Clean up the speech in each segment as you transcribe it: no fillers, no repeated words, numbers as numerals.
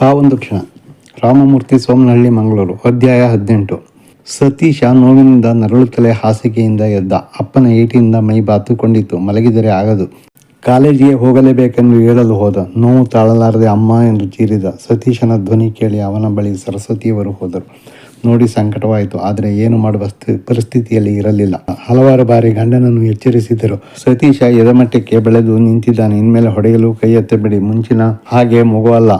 ಆ ಒಂದು ಕ್ಷಣ. ರಾಮಮೂರ್ತಿ, ಸೋಮನಹಳ್ಳಿ, ಮಂಗಳೂರು. ಅಧ್ಯಾಯ 18. ಸತೀಶ ನೋವಿನಿಂದ ನರಳುತ್ತಲೇ ಹಾಸಿಗೆಯಿಂದ ಎದ್ದ. ಅಪ್ಪನ ಏಟಿಯಿಂದ ಮೈ ಬಾತುಕೊಂಡಿತ್ತು. ಮಲಗಿದರೆ ಆಗದು. ಕಾಲೇಜಿಗೆ ಹೋಗಲೇಬೇಕೆಂದು ಹೇಳಲು ಹೋದ. ನೋವು ತಾಳಲಾರದೆ ಅಮ್ಮ ಎಂದು ಚೀರಿದ. ಸತೀಶನ ಧ್ವನಿ ಕೇಳಿ ಅವನ ಬಳಿ ಸರಸ್ವತಿಯವರು ಹೋದರು. ನೋಡಿ ಸಂಕಟವಾಯಿತು. ಆದರೆ ಏನು ಮಾಡುವ ಪರಿಸ್ಥಿತಿಯಲ್ಲಿ ಇರಲಿಲ್ಲ. ಹಲವಾರು ಬಾರಿ ಗಂಡನನ್ನು ಎಚ್ಚರಿಸಿದರು. ಸತೀಶ ಎದಮಟ್ಟಕ್ಕೆ ಬೆಳೆದು ನಿಂತಿದ್ದಾನೆ. ಇನ್ಮೇಲೆ ಹೊಡೆಯಲು ಕೈ ಎತ್ತಬೇಡಿ. ಮುಂಚಿನ ಹಾಗೆ ಮಗುವಲ್ಲ.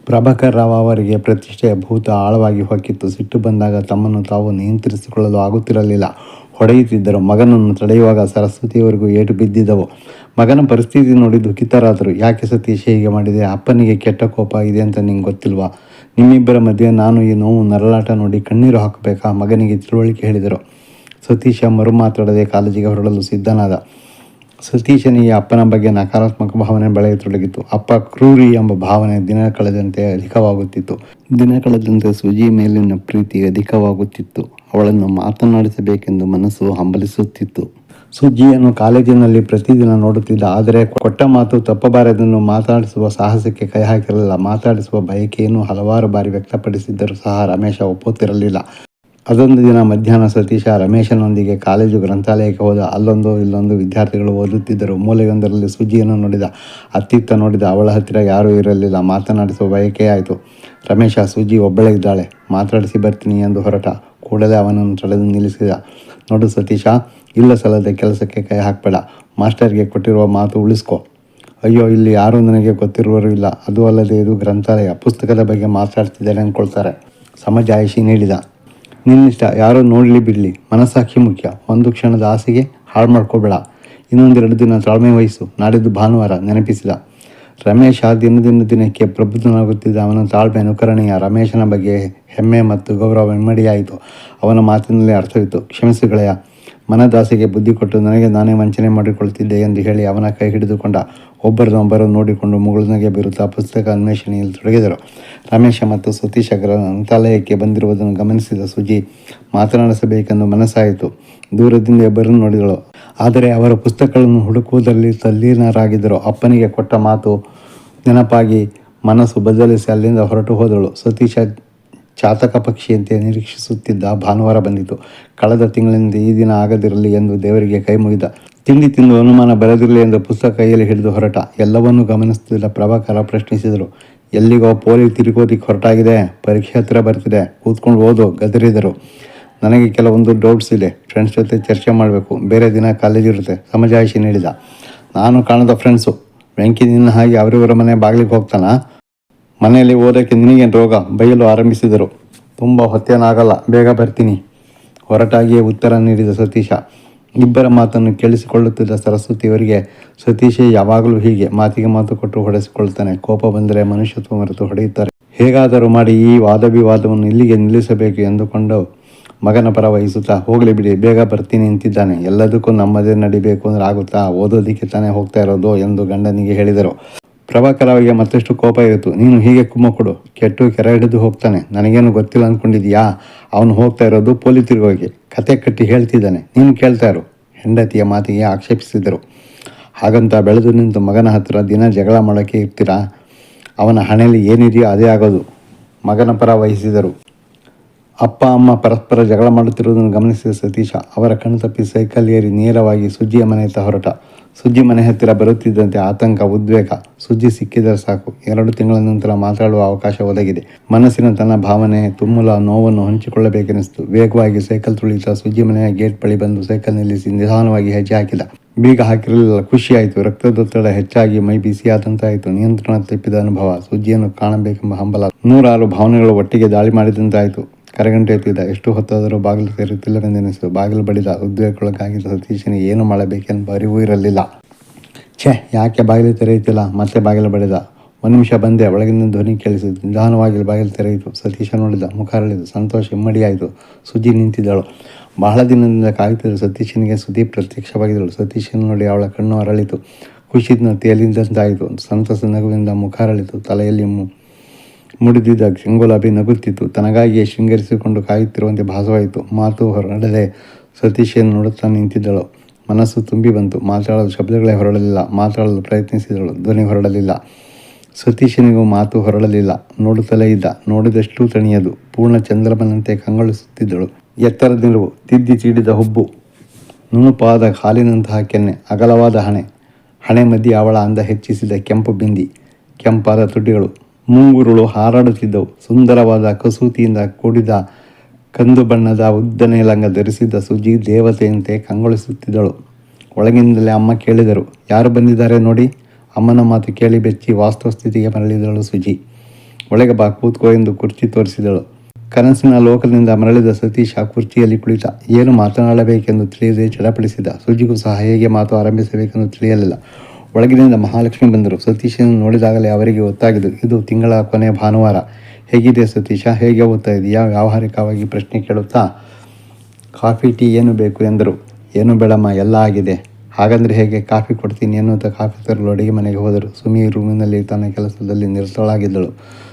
ಪ್ರಭಾಕರ್ ರಾವ್ ಅವರಿಗೆ ಪ್ರತಿಷ್ಠೆಯ ಭೂತ ಆಳವಾಗಿ ಹೊಕ್ಕಿತ್ತು. ಸಿಟ್ಟು ಬಂದಾಗ ತಮ್ಮನ್ನು ತಾವು ನಿಯಂತ್ರಿಸಿಕೊಳ್ಳಲು ಆಗುತ್ತಿರಲಿಲ್ಲ. ಹೊಡೆಯುತ್ತಿದ್ದರು. ಮಗನನ್ನು ತಡೆಯುವಾಗ ಸರಸ್ವತಿಯವರಿಗೂ ಏಟು ಬಿದ್ದಿದ್ದವು. ಮಗನ ಪರಿಸ್ಥಿತಿ ನೋಡಿ ದುಃಖಿತರಾದರು. ಯಾಕೆ ಸತೀಶ್ ಹೀಗೆ ಮಾಡಿದೆ? ಅಪ್ಪನಿಗೆ ಕೆಟ್ಟ ಕೋಪ ಇದೆ ಅಂತ ನಿಂಗೆ ಗೊತ್ತಿಲ್ವಾ? ನಿಮ್ಮಿಬ್ಬರ ಮಧ್ಯೆ ನಾನು ಈ ನೋವು ನರಳಾಟ ನೋಡಿ ಕಣ್ಣೀರು ಹಾಕಬೇಕಾ? ಮಗನಿಗೆ ತಿಳುವಳಿಕೆ ಹೇಳಿದರು. ಸತೀಶ ಮರು ಮಾತಾಡದೆ ಕಾಲೇಜಿಗೆ ಹೊರಡಲು ಸಿದ್ಧನಾದ. ಸತೀಶನಿಗೆ ಅಪ್ಪನ ಬಗ್ಗೆ ನಕಾರಾತ್ಮಕ ಭಾವನೆ ಬೆಳೆಯತೊಡಗಿತು. ಅಪ್ಪ ಕ್ರೂರಿ ಎಂಬ ಭಾವನೆ ದಿನ ಕಳೆದಂತೆ ಅಧಿಕವಾಗುತ್ತಿತ್ತು. ದಿನ ಕಳೆದಂತೆ ಸುಜಿ ಮೇಲಿನ ಪ್ರೀತಿ ಅಧಿಕವಾಗುತ್ತಿತ್ತು. ಅವಳನ್ನು ಮಾತನಾಡಿಸಬೇಕೆಂದು ಮನಸ್ಸು ಹಂಬಲಿಸುತ್ತಿತ್ತು. ಸುಜ್ಜಿಯನ್ನು ಕಾಲೇಜಿನಲ್ಲಿ ಪ್ರತಿದಿನ ನೋಡುತ್ತಿದ್ದ. ಆದರೆ ಕೊಟ್ಟ ಮಾತು ತಪ್ಪಬಾರದೆಂದು ಮಾತಾಡಿಸುವ ಸಾಹಸಕ್ಕೆ ಕೈ ಹಾಕಿರಲಿಲ್ಲ. ಮಾತಾಡಿಸುವ ಬಯಕೆಯನ್ನು ಹಲವಾರು ಬಾರಿ ವ್ಯಕ್ತಪಡಿಸಿದ್ದರೂ ಸಹ ರಮೇಶ ಒಪ್ಪುತ್ತಿರಲಿಲ್ಲ. ಅದೊಂದು ದಿನ ಮಧ್ಯಾಹ್ನ ಸತೀಶ ರಮೇಶನೊಂದಿಗೆ ಕಾಲೇಜು ಗ್ರಂಥಾಲಯಕ್ಕೆ ಹೋದ. ಅಲ್ಲೊಂದು ಇಲ್ಲೊಂದು ವಿದ್ಯಾರ್ಥಿಗಳು ಓದುತ್ತಿದ್ದರು. ಮೂಲೆಯೊಂದರಲ್ಲಿ ಸುಜ್ಜಿಯನ್ನು ನೋಡಿದ. ಅತ್ತಿತ್ತ ನೋಡಿದ. ಅವಳ ಹತ್ತಿರ ಯಾರೂ ಇರಲಿಲ್ಲ. ಮಾತನಾಡಿಸುವ ಬಯಕೆಯಾಯಿತು. ರಮೇಶ, ಸುಜ್ಜಿ ಒಬ್ಬಳೇ ಇದ್ದಾಳೆ, ಮಾತಾಡಿಸಿ ಬರ್ತೀನಿ ಎಂದು ಹೊರಟ. ಕೂಡಲೇ ಅವನನ್ನು ತಡೆದು ನಿಲ್ಲಿಸಿದ. ನೋಡು ಸತೀಶ, ಇಲ್ಲ ಸಲ್ಲದೆ ಕೆಲಸಕ್ಕೆ ಕೈ ಹಾಕಬೇಡ. ಮಾಸ್ಟರ್ಗೆ ಕೊಟ್ಟಿರುವ ಮಾತು ಉಳಿಸ್ಕೊ. ಅಯ್ಯೋ, ಇಲ್ಲಿ ಯಾರೂ ನನಗೆ ಗೊತ್ತಿರುವವರು ಇಲ್ಲ. ಅದು ಅಲ್ಲದೆ ಇದು ಗ್ರಂಥಾಲಯ. ಪುಸ್ತಕದ ಬಗ್ಗೆ ಮಾತಾಡ್ತಿದ್ದಾರೆ ಅಂದ್ಕೊಳ್ತಾರೆ. ಸಮಜಾಯಿಷಿ ನೀಡಿದ. ನಿನ್ನಿಷ್ಟ, ಯಾರೋ ನೋಡಲಿ ಬಿಡಲಿ, ಮನಸ್ಸಾಕ್ಷಿ ಮುಖ್ಯ. ಒಂದು ಕ್ಷಣದ ಆಸೆಗೆ ಹಾಳು ಮಾಡ್ಕೋಬೇಡ. ಇನ್ನೊಂದೆರಡು ದಿನ ತಾಳ್ಮೆ ವಹಿಸು. ನಾಡಿದ್ದು ಭಾನುವಾರ, ನೆನಪಿಸಿದ. ರಮೇಶ ದಿನಕ್ಕೆ ಪ್ರಬುದ್ಧನಾಗುತ್ತಿದ್ದ. ಅವನ ತಾಳ್ಮೆ ಅನುಕರಣೀಯ. ರಮೇಶನ ಬಗ್ಗೆ ಹೆಮ್ಮೆ ಮತ್ತು ಗೌರವ ಇಮ್ಮಡಿಯಾಯಿತು. ಅವನ ಮಾತಿನಲ್ಲಿ ಅರ್ಥವಿತ್ತು. ಕ್ಷಮಿಸು ಗೆಳೆಯ, ಮನದಾಸೆಗೆ ಬುದ್ಧಿ ಕೊಟ್ಟು ನನಗೆ ನಾನೇ ವಂಚನೆ ಮಾಡಿಕೊಳ್ಳುತ್ತಿದ್ದೆ ಎಂದು ಹೇಳಿ ಅವನ ಕೈ ಹಿಡಿದುಕೊಂಡ. ಒಬ್ಬರನ್ನೊಬ್ಬರು ನೋಡಿಕೊಂಡು ಮುಗುಳುನಗೆ ಬೀರುತ್ತಾ ಪುಸ್ತಕ ಅನ್ವೇಷಣೆಯಲ್ಲಿ ತೊಡಗಿದರು. ರಮೇಶ ಮತ್ತು ಸತೀಶ ಗ್ರಂಥಾಲಯಕ್ಕೆ ಬಂದಿರುವುದನ್ನು ಗಮನಿಸಿದ ಸುಜಿ ಮಾತನಾಡಿಸಬೇಕೆಂದು ಮನಸ್ಸಾಯಿತು. ದೂರದಿಂದ ಇಬ್ಬರನ್ನು ನೋಡಿದಳು. ಆದರೆ ಅವರ ಪುಸ್ತಕಗಳನ್ನು ಹುಡುಕುವುದರಲ್ಲಿ ತಲ್ಲೀನರಾಗಿದ್ದರು. ಅಪ್ಪನಿಗೆ ಕೊಟ್ಟ ಮಾತು ನೆನಪಾಗಿ ಮನಸ್ಸು ಬದಲಿಸಿ ಅಲ್ಲಿಂದ ಹೊರಟು ಹೋದಳು. ಸತೀಶ ಚಾತಕ ಪಕ್ಷಿಯಂತೆ ನಿರೀಕ್ಷಿಸುತ್ತಿದ್ದ. ಭಾನುವಾರ ಬಂದಿತು. ಕಳೆದ ತಿಂಗಳಿನಿಂದ ಈ ದಿನ ಆಗದಿರಲಿ ಎಂದು ದೇವರಿಗೆ ಕೈ ಮುಗಿದ. ತಿಂಡಿ ತಿಂದು ಅನುಮಾನ ಬರದಿರಲಿ ಎಂದು ಪುಸ್ತಕ ಕೈಯಲ್ಲಿ ಹಿಡಿದು ಹೊರಟ. ಎಲ್ಲವನ್ನೂ ಗಮನಿಸುತ್ತಿದ್ದ ಪ್ರಭಾಕರ ಪ್ರಶ್ನಿಸಿದರು. ಎಲ್ಲಿಗೋ ಪೋಲಿ ತಿರುಗೋದಿಕ್ಕೆ ಹೊರಟಾಗಿದೆ. ಪರೀಕ್ಷೆ ಹತ್ತಿರ ಬರ್ತಿದೆ. ಕೂತ್ಕೊಂಡು ಓದು, ಗದರಿದರು. ನನಗೆ ಕೆಲವೊಂದು ಡೌಟ್ಸ್ ಇದೆ. ಫ್ರೆಂಡ್ಸ್ ಜೊತೆ ಚರ್ಚೆ ಮಾಡಬೇಕು. ಬೇರೆ ದಿನ ಕಾಲೇಜ್ ಇರುತ್ತೆ. ಸಮಜಾಯಿಷಿ ನೀಡಿದ. ನಾನು ಕಾಣದ ಫ್ರೆಂಡ್ಸು. ವೆಂಕಿ ನಿನ್ನ ಹಾಗೆ ಅವರಿವರ ಮನೆ ಬಾಗಿಲಿಗೆ ಹೋಗ್ತಾನಾ? ಮನೆಯಲ್ಲಿ ಓದೋಕ್ಕೆ ನಿನಗೇನು ರೋಗ? ಬೈಯಲು ಆರಂಭಿಸಿದರು. ತುಂಬ ಹೊತ್ತೇನಾಗಲ್ಲ, ಬೇಗ ಬರ್ತೀನಿ. ಹೊರಟಾಗಿಯೇ ಉತ್ತರ ನೀಡಿದ ಸತೀಶ. ಇಬ್ಬರ ಮಾತನ್ನು ಕೇಳಿಸಿಕೊಳ್ಳುತ್ತಿದ್ದ ಸರಸ್ವತಿಯವರಿಗೆ, ಸತೀಶೇ ಯಾವಾಗಲೂ ಹೀಗೆ ಮಾತಿಗೆ ಮಾತು ಕೊಟ್ಟು ಹೊಡೆಸಿಕೊಳ್ತಾನೆ. ಕೋಪ ಬಂದರೆ ಮನುಷ್ಯತ್ವ ಮರೆತು ಹೊಡೆಯುತ್ತಾರೆ. ಹೇಗಾದರೂ ಮಾಡಿ ಈ ವಾದವಿವಾದವನ್ನು ಇಲ್ಲಿಗೆ ನಿಲ್ಲಿಸಬೇಕು ಎಂದುಕೊಂಡು ಮಗನ ಪರ ವಹಿಸುತ್ತಾ, ಹೋಗಲಿ ಬಿಡಿ, ಬೇಗ ಬರ್ತೀನಿ ಅಂತಿದ್ದಾನೆ. ಎಲ್ಲದಕ್ಕೂ ನಮ್ಮದೇ ನಡಿಬೇಕು ಅಂದರೆ ಆಗುತ್ತಾ? ಓದೋದಕ್ಕೆ ತಾನೇ ಹೋಗ್ತಾ ಇರೋದು ಎಂದು ಗಂಡನಿಗೆ ಹೇಳಿದರು. ಪ್ರಭಾಕರ್ ಅವರಿಗೆ ಮತ್ತಷ್ಟು ಕೋಪ ಇತ್ತು. ನೀನು ಹೀಗೆ ಕುಮ್ಮ ಕೊಡು, ಕೆಟ್ಟು ಕೆರೆ ಹಿಡಿದು ಹೋಗ್ತಾನೆ. ನನಗೇನು ಗೊತ್ತಿಲ್ಲ ಅಂದ್ಕೊಂಡಿದೀಯಾ? ಅವನು ಹೋಗ್ತಾ ಇರೋದು ಪೋಲಿ ತಿರುಗೋಗಿ. ಕತೆ ಕಟ್ಟಿ ಹೇಳ್ತಿದ್ದಾನೆ, ನೀನು ಕೇಳ್ತಾ ಇರು. ಹೆಂಡತಿಯ ಮಾತಿಗೆ ಆಕ್ಷೇಪಿಸಿದರು. ಹಾಗಂತ ಬೆಳೆದು ನಿಂತು ಮಗನ ಹತ್ತಿರ ದಿನ ಜಗಳ ಮಾಡೋಕ್ಕೆ ಇರ್ತೀರಾ? ಅವನ ಹಣೆಯಲ್ಲಿ ಏನಿದೆಯೋ ಅದೇ ಆಗೋದು. ಮಗನ ಪರ ವಹಿಸಿದರು. ಅಪ್ಪ ಅಮ್ಮ ಪರಸ್ಪರ ಜಗಳ ಮಾಡುತ್ತಿರುವುದನ್ನು ಗಮನಿಸಿದ ಸತೀಶ ಅವರ ಕಣ್ಣು ತಪ್ಪಿ ಸೈಕಲ್ ಏರಿ ನೇರವಾಗಿ ಸುಜ್ಜಿಯ ಮನೆಯತ್ತ ಹೊರಟ. ಸುಜ್ಜಿ ಮನೆ ಹತ್ತಿರ ಬರುತ್ತಿದ್ದಂತೆ ಆತಂಕ, ಉದ್ವೇಗ. ಸುಜ್ಜಿ ಸಿಕ್ಕಿದರೆ ಸಾಕು. 2 ತಿಂಗಳ ನಂತರ ಮಾತಾಡುವ ಅವಕಾಶ ಒದಗಿದೆ. ಮನಸ್ಸಿನ ತನ್ನ ಭಾವನೆ, ತುಮ್ಮುಲ ನೋವನ್ನು ಹಂಚಿಕೊಳ್ಳಬೇಕೆನಿಸಿತು. ವೇಗವಾಗಿ ಸೈಕಲ್ ತುಳಿಯುತ್ತಾ ಸುಜ್ಜಿ ಮನೆಯ ಗೇಟ್ ಬಳಿ ಬಂದು ಸೈಕಲ್ ನಿಲ್ಲಿಸಿ ನಿಧಾನವಾಗಿ ಹೆಜ್ಜೆ ಹಾಕಿದ. ಬೀಗ ಹಾಕಿರಲಿಲ್ಲ. ಖುಷಿಯಾಯಿತು. ರಕ್ತದೊತ್ತಡ ಹೆಚ್ಚಾಗಿ ಮೈ ಬಿಸಿಯಾದಂತಾಯಿತು. ನಿಯಂತ್ರಣ ತಪ್ಪಿದ ಅನುಭವ. ಸುಜ್ಜಿಯನ್ನು ಕಾಣಬೇಕೆಂಬ ಹಂಬಲ. 106 ಭಾವನೆಗಳು ಒಟ್ಟಿಗೆ ದಾಳಿ ಮಾಡಿದಂತಾಯಿತು. ಕರೆಗಂಟೆ ಎತ್ತಿದ. ಎಷ್ಟು ಹೊತ್ತಾದರೂ ಬಾಗಿಲು ತೆರೆಯುತ್ತಿಲ್ಲವೆಂದೆನಿಸಿತು. ಬಾಗಿಲು ಬಡಿದ. ಉದ್ವೇಗಕ್ಕೊಳಗಾಗಿದ್ದ ಸತೀಶನಿಗೆ ಏನು ಮಾಡಬೇಕೆಂಬ ಅರಿವು ಇರಲಿಲ್ಲ. ಯಾಕೆ ಬಾಗಿಲು ತೆರೆಯುತ್ತಿಲ್ಲ? ಮತ್ತೆ ಬಾಗಿಲು ಬಡಿದ. 1 ನಿಮಿಷ ಬಂದೆ. ಒಳಗಿನ ಧ್ವನಿ ಕೇಳಿಸಿತು. ನಿಧಾನವಾಗಿ ಬಾಗಿಲು ತೆರೆಯಿತು. ಸತೀಶ ನೋಡಿದ. ಮುಖ ಅರಳಿತು. ಸಂತೋಷ ಇಮ್ಮಡಿಯಾಯಿತು. ಸುಜ್ಜಿ ನಿಂತಿದ್ದಳು. ಬಹಳ ದಿನದಿಂದ ಕಾಯುತ್ತಿದ್ದ ಸತೀಶನಿಗೆ ಸುದ್ದಿ ಪ್ರತ್ಯಕ್ಷವಾಗಿದ್ದಳು. ಸತೀಶನ ನೋಡಿ ಅವಳ ಕಣ್ಣು ಅರಳಿತು. ಖುಷಿಯಿಂದ ತೇಲಿದಂತಾಯಿತು. ಸಂತಸ ನಗುವಿನಿಂದ ಮುಖ ಅರಳಿತು. ತಲೆಯಲ್ಲಿ ಮುಡಿದಿದ್ದ ಚೆಂಗುಲಾಬಿ ನಗುತ್ತಿತ್ತು. ತನಗಾಗಿಯೇ ಶೃಂಗರಿಸಿಕೊಂಡು ಕಾಯುತ್ತಿರುವಂತೆ ಭಾಸವಾಯಿತು. ಮಾತು ಹೊರಡದೆ ಸತೀಶನ್ನು ನೋಡುತ್ತಾ ನಿಂತಿದ್ದಳು. ಮನಸ್ಸು ತುಂಬಿ ಬಂತು. ಮಾತಾಡಲು ಶಬ್ದಗಳೇ ಹೊರಡಲಿಲ್ಲ. ಮಾತಾಡಲು ಪ್ರಯತ್ನಿಸಿದಳು. ಧ್ವನಿ ಹೊರಡಲಿಲ್ಲ. ಸತೀಶನಿಗೂ ಮಾತು ಹೊರಡಲಿಲ್ಲ. ನೋಡುತ್ತಲೇ ಇದ್ದ. ನೋಡಿದಷ್ಟು ತಣಿಯದು. ಪೂರ್ಣ ಚಂದ್ರಮನಂತೆ ಕಂಗೊಳಿಸುತ್ತಿದ್ದಳು. ಎತ್ತರ ನಿಲುವು, ತಿದ್ದಿ ತೀಡಿದ ಹುಬ್ಬು, ನುಣುಪಾದ ಹಾಲಿನಂತಹ ಕೆನ್ನೆ, ಅಗಲವಾದ ಹಣೆ ಮಧ್ಯೆ ಅವಳ ಅಂದ ಹೆಚ್ಚಿಸಿದ ಕೆಂಪು ಬಿಂದಿ, ಕೆಂಪಾದ ತುಟಿಗಳು, ಮುಂಗುರುಳು ಹಾರಾಡುತ್ತಿದ್ದವು. ಸುಂದರವಾದ ಕಸೂತಿಯಿಂದ ಕೂಡಿದ ಕಂದು ಬಣ್ಣದ ಉದ್ದನೆಯ ಲಂಗ ಧರಿಸಿದ್ದ ಸುಜಿ ದೇವತೆಯಂತೆ ಕಂಗೊಳಿಸುತ್ತಿದ್ದಳು. ಒಳಗಿನಿಂದಲೇ ಅಮ್ಮ ಕೇಳಿದರು, ಯಾರು ಬಂದಿದ್ದಾರೆ ನೋಡಿ. ಅಮ್ಮನ ಮಾತು ಕೇಳಿ ಬೆಚ್ಚಿ ವಾಸ್ತವಸ್ಥಿತಿಗೆ ಮರಳಿದಳು ಸುಜಿ. ಒಳಗೆ ಬಾ, ಕೂತ್ಕೋ ಎಂದು ಕುರ್ಚಿ ತೋರಿಸಿದಳು. ಕನಸಿನ ಲೋಕದಿಂದ ಮರಳಿದ ಸತೀಶ ಕುರ್ಚಿಯಲ್ಲಿ ಕುಳಿತ. ಏನು ಮಾತನಾಡಬೇಕೆಂದು ತಿಳಿಯದೆ ಚಡಪಡಿಸಿದ. ಸುಜಿಗೂ ಸಹ ಹೇಗೆ ಮಾತು ಆರಂಭಿಸಬೇಕೆಂದು ತಿಳಿಯಲಿಲ್ಲ. ಒಳಗಿನಿಂದ ಮಹಾಲಕ್ಷ್ಮಿ ಬಂದರು. ಸತೀಶನ ನೋಡಿದಾಗಲೇ ಅವರಿಗೆ ಗೊತ್ತಾಗಿದ್ದು, ಇದು ತಿಂಗಳ ಕೊನೆಯ ಭಾನುವಾರ. ಹೇಗಿದೆ ಸತೀಶ, ಹೇಗೆ ಓದ್ತಾ ಇದೆಯಾ? ವ್ಯಾವಹಾರಿಕವಾಗಿ ಪ್ರಶ್ನೆ ಕೇಳುತ್ತಾ ಕಾಫಿ ಟೀ ಏನು ಬೇಕು ಎಂದರು. ಏನು ಬೇಡಮ್ಮ, ಎಲ್ಲ ಆಗಿದೆ. ಹಾಗಂದ್ರೆ ಹೇಗೆ, ಕಾಫಿ ಕೊಡ್ತೀನಿ ಎನ್ನುತ್ತಾ ಕಾಫಿ ತರಲು ಅಡುಗೆ ಮನೆಗೆ ಹೋದರು. ಸುಮಿ ರೂಮಿನಲ್ಲಿ ತನ್ನ ಕೆಲಸದಲ್ಲಿ ನಿರತಳಾಗಿದ್ದಳು.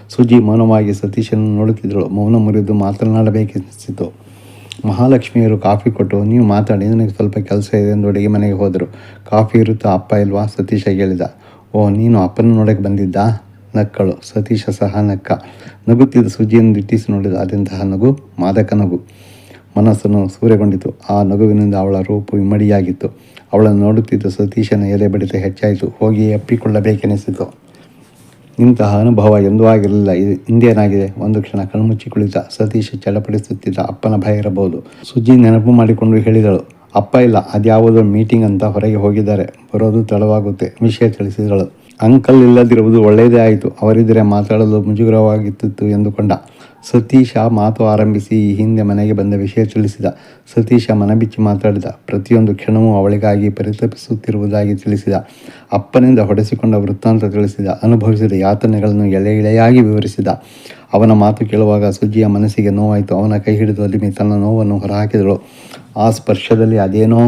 ಸುಜಿ ಮೌನವಾಗಿ ಸತೀಶನನ್ನು ನೋಡುತ್ತಿದ್ದಳು. ಮೌನ ಮುರಿದು ಮಾತನಾಡಬೇಕೆನಿಸಿತು. ಮಹಾಲಕ್ಷ್ಮಿಯರು ಕಾಫಿ ಕೊಟ್ಟು, ನೀವು ಮಾತಾಡಿ, ನನಗೆ ಸ್ವಲ್ಪ ಕೆಲಸ ಇದೆ ಎಂದು ಅಡುಗೆ ಮನೆಗೆ ಹೋದರು. ಕಾಫಿ ಇರುತ್ತಾ, ಅಪ್ಪ ಇಲ್ವಾ? ಸತೀಶ ಕೇಳಿದ. ಓ, ನೀನು ಅಪ್ಪನ ನೋಡಕ್ಕೆ ಬಂದಿದ್ದಾ? ನಕ್ಕಳು. ಸತೀಶ ಸಹ ನಕ್ಕ. ನಗುತ್ತಿದ್ದ ಸುಜಿಯನ್ನು ದಿಟ್ಟಿಸಿ ನೋಡಿದ. ಅದೆಂತಹ ನಗು! ಮಾದಕ ನಗು. ಮನಸ್ಸನ್ನು ಸೂರೆಗೊಂಡಿತು. ಆ ನಗುವಿನಿಂದ ಅವಳ ರೂಪು ಇಮ್ಮಡಿಯಾಗಿತ್ತು. ಅವಳನ್ನು ನೋಡುತ್ತಿದ್ದ ಸತೀಶನ ಎದೆ ಬಡಿತ ಹೆಚ್ಚಾಯಿತು. ಹೋಗಿ ಅಪ್ಪಿಕೊಳ್ಳಬೇಕೆನಿಸಿತು. ಇಂತಹ ಅನುಭವ ಎಂದೂ ಆಗಿರಲಿಲ್ಲ. ಇಂದೇನಾಗಿದೆ? ಒಂದು ಕ್ಷಣ ಕಣ್ಮುಚ್ಚಿ ಕುಳಿತ. ಸತೀಶ ಚಡಪಡಿಸುತ್ತಿದ್ದ. ಅಪ್ಪನ ಭಯ ಇರಬಹುದು. ಸುಜಿ ನೆನಪು ಮಾಡಿಕೊಂಡು ಹೇಳಿದಳು, ಅಪ್ಪ ಇಲ್ಲ, ಅದ್ಯಾವುದೋ ಮೀಟಿಂಗ್ ಅಂತ ಹೊರಗೆ ಹೋಗಿದ್ದಾರೆ, ಬರೋದು ತಡವಾಗುತ್ತೆ. ವಿಷಯ ತಿಳಿಸಿದಳು. ಅಂಕಲ್ ಇಲ್ಲದಿರುವುದು ಒಳ್ಳೆಯದೇ ಆಯಿತು. ಅವರಿದ್ದರೆ ಮಾತಾಡಲು ಮುಜುಗರವಾಗಿತ್ತು ಎಂದುಕೊಂಡ. ಸತೀಶ ಮಾತು ಆರಂಭಿಸಿ ಈ ಹಿಂದೆ ಮನೆಗೆ ಬಂದ ವಿಷಯ ತಿಳಿಸಿದ. ಸತೀಶ ಮನಬಿಚ್ಚಿ ಮಾತಾಡಿದ. ಪ್ರತಿಯೊಂದು ಕ್ಷಣವೂ ಅವಳಿಗಾಗಿ ಪರಿತಪಿಸುತ್ತಿರುವುದಾಗಿ ತಿಳಿಸಿದ. ಅಪ್ಪನಿಂದ ಹೊಡೆಸಿಕೊಂಡ ವೃತ್ತಾಂತ ತಿಳಿಸಿದ. ಅನುಭವಿಸಿದ ಯಾತನೆಗಳನ್ನು ಎಳೆಯಾಗಿ ವಿವರಿಸಿದ. ಅವನ ಮಾತು ಕೇಳುವಾಗ ಸುಜಿಯ ಮನಸ್ಸಿಗೆ ನೋವಾಯಿತು. ಅವನ ಕೈ ಹಿಡಿದು ಅಲಿಮಿ ತನ್ನ ನೋವನ್ನು ಹೊರಹಾಕಿದಳು. ಆ ಸ್ಪರ್ಶದಲ್ಲಿ ಅದೇನೋ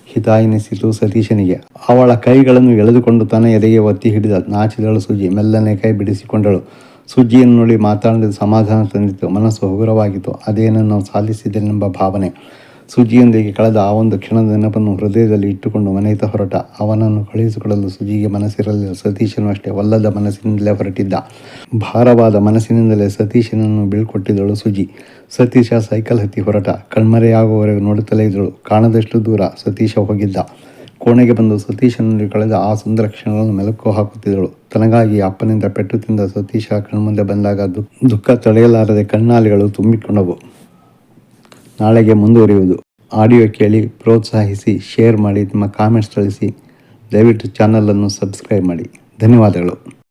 ಹಿತ ಎನಿಸಿತು ಸತೀಶನಿಗೆ. ಅವಳ ಕೈಗಳನ್ನು ಎಳೆದುಕೊಂಡು ತನ್ನ ಎದೆಗೆ ಒತ್ತಿ ಹಿಡಿದ. ನಾಚಿದಳು ಸುಜಿ. ಮೆಲ್ಲನೆ ಕೈ ಬಿಡಿಸಿಕೊಂಡಳು. ಸುಜ್ಜಿಯನ್ನು ನೋಡಿ ಮಾತನಾಡಿದ ಸಮಾಧಾನ ತಂದಿತು. ಮನಸ್ಸು ಹಗುರವಾಗಿತ್ತು. ಅದೇನನ್ನು ಸಾಧಿಸಿದೆನೆಂಬ ಭಾವನೆ. ಸುಜಿಯೊಂದಿಗೆ ಕಳೆದ ಆ ಒಂದು ಕ್ಷಣದ ನೆನಪನ್ನು ಹೃದಯದಲ್ಲಿ ಇಟ್ಟುಕೊಂಡು ಮನೆಯತ್ತ ಹೊರಟ. ಅವನನ್ನು ಕಳುಹಿಸಿಕೊಡಲು ಸುಜಿಗೆ ಮನಸ್ಸಿರಲಿಲ್ಲ. ಸತೀಶನು ಅಷ್ಟೇ ಒಲ್ಲದ ಮನಸ್ಸಿನಿಂದಲೇ ಹೊರಟಿದ್ದ. ಭಾರವಾದ ಮನಸ್ಸಿನಿಂದಲೇ ಸತೀಶನನ್ನು ಬೀಳ್ಕೊಟ್ಟಿದ್ದಳು ಸುಜಿ. ಸತೀಶ ಸೈಕಲ್ ಹತ್ತಿ ಹೊರಟ. ಕಣ್ಮರೆಯಾಗುವವರೆಗೂ ನೋಡುತ್ತಲೇ ಇದ್ದಳು. ಕಾಣದಷ್ಟು ದೂರ ಸತೀಶ ಹೋಗಿದ್ದ. ಕೋಣೆಗೆ ಬಂದು ಸತೀಶನಲ್ಲಿ ಕಳೆದ ಆ ಸುಂದರ ಕ್ಷಣಗಳನ್ನು ಮೆಲುಕು ಹಾಕುತ್ತಿದ್ದಳು. ತನಗಾಗಿ ಅಪ್ಪನಿಂದ ಪೆಟ್ಟು ತಿಂದ ಸತೀಶ ಕಣ್ಮುಂದೆ ಬಂದಾಗ ದುಃಖ ತಡೆಯಲಾರದೆ ಕಣ್ಣಾಲಿಗಳು ತುಂಬಿಕೊಂಡವು. ನಾಳೆಗೆ ಮುಂದುವರಿಯುವುದು. ಆಡಿಯೋ ಕೇಳಿ ಪ್ರೋತ್ಸಾಹಿಸಿ, ಶೇರ್ ಮಾಡಿ, ನಿಮ್ಮ ಕಾಮೆಂಟ್ಸ್ ತಿಳಿಸಿ. ದಯವಿಟ್ಟು ಚಾನಲನ್ನು ಸಬ್ಸ್ಕ್ರೈಬ್ ಮಾಡಿ. ಧನ್ಯವಾದಗಳು.